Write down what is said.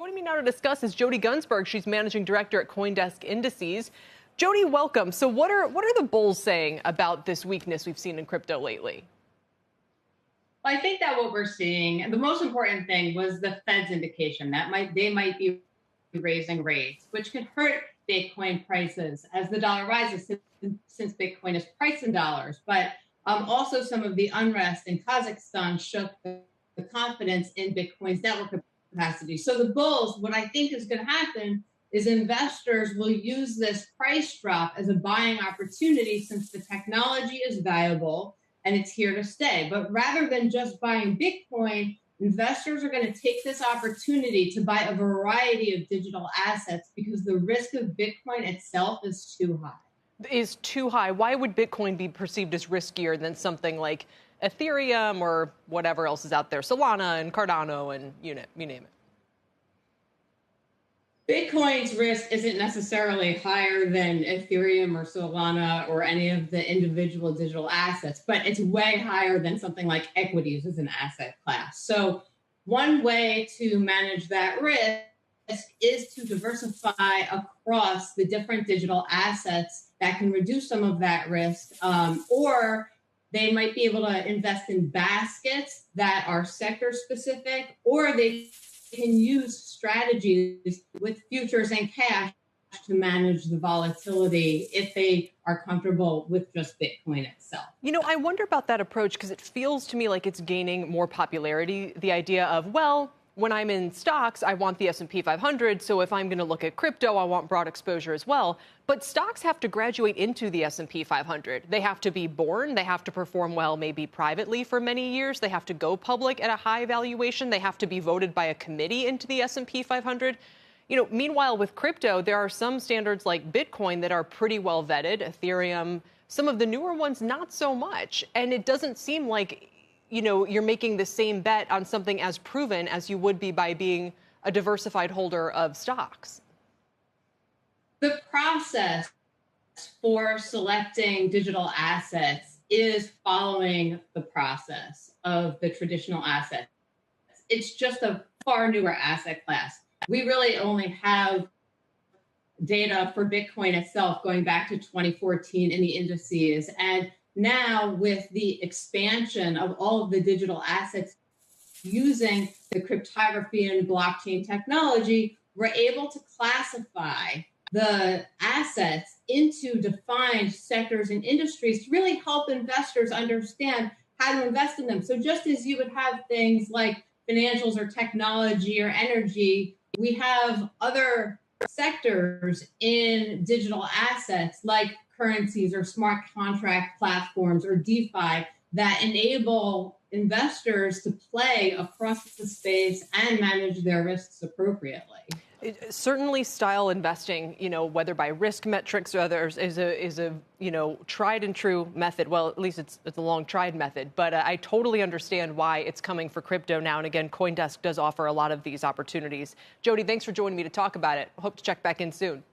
Joining me now to discuss is Jodie Gunzberg. She's managing director at CoinDesk Indices. Jodie, welcome. So what are the bulls saying about this weakness we've seen in crypto lately? Well, I think that what we're seeing, the most important thing was the Fed's indication that they might be raising rates, which could hurt Bitcoin prices as the dollar rises since Bitcoin is priced in dollars. But also some of the unrest in Kazakhstan shook the confidence in Bitcoin's network capacity. So the bulls, what I think is going to happen is investors will use this price drop as a buying opportunity since the technology is valuable and it's here to stay. But rather than just buying Bitcoin, investors are going to take this opportunity to buy a variety of digital assets because the risk of Bitcoin itself is too high. Is too high. Why would Bitcoin be perceived as riskier than something like Ethereum or whatever else is out there, Solana and Cardano and you name it? Bitcoin's risk isn't necessarily higher than Ethereum or Solana or any of the individual digital assets, but it's way higher than something like equities as an asset class. So one way to manage that risk is to diversify across the different digital assets that can reduce some of that risk, or they might be able to invest in baskets that are sector specific, or they can use strategies with futures and cash to manage the volatility if they are comfortable with just Bitcoin itself. You know, I wonder about that approach because it feels to me like it's gaining more popularity. The idea of, well, when I'm in stocks, I want the S&P 500. So if I'm going to look at crypto, I want broad exposure as well. But stocks have to graduate into the S&P 500. They have to be born. They have to perform well, maybe privately for many years. They have to go public at a high valuation. They have to be voted by a committee into the S&P 500. You know, meanwhile, with crypto, there are some standards like Bitcoin that are pretty well vetted. Ethereum, some of the newer ones, not so much. And it doesn't seem like, you know, you're making the same bet on something as proven as you would be by being a diversified holder of stocks. The process for selecting digital assets is following the process of the traditional assets. It's just a far newer asset class. We really only have data for Bitcoin itself going back to 2014 in the indices. And now with the expansion of all of the digital assets using the cryptography and blockchain technology, we're able to classify the assets into defined sectors and industries to really help investors understand how to invest in them. So just as you would have things like financials or technology or energy, we have other sectors in digital assets like currencies or smart contract platforms or DeFi that enable investors to play across the space and manage their risks appropriately. Certainly style investing, you know, whether by risk metrics or others, is a you know, tried and true method. Well, at least it's a long tried method. But I totally understand why it's coming for crypto now. And again, CoinDesk does offer a lot of these opportunities. Jodie, thanks for joining me to talk about it. Hope to check back in soon.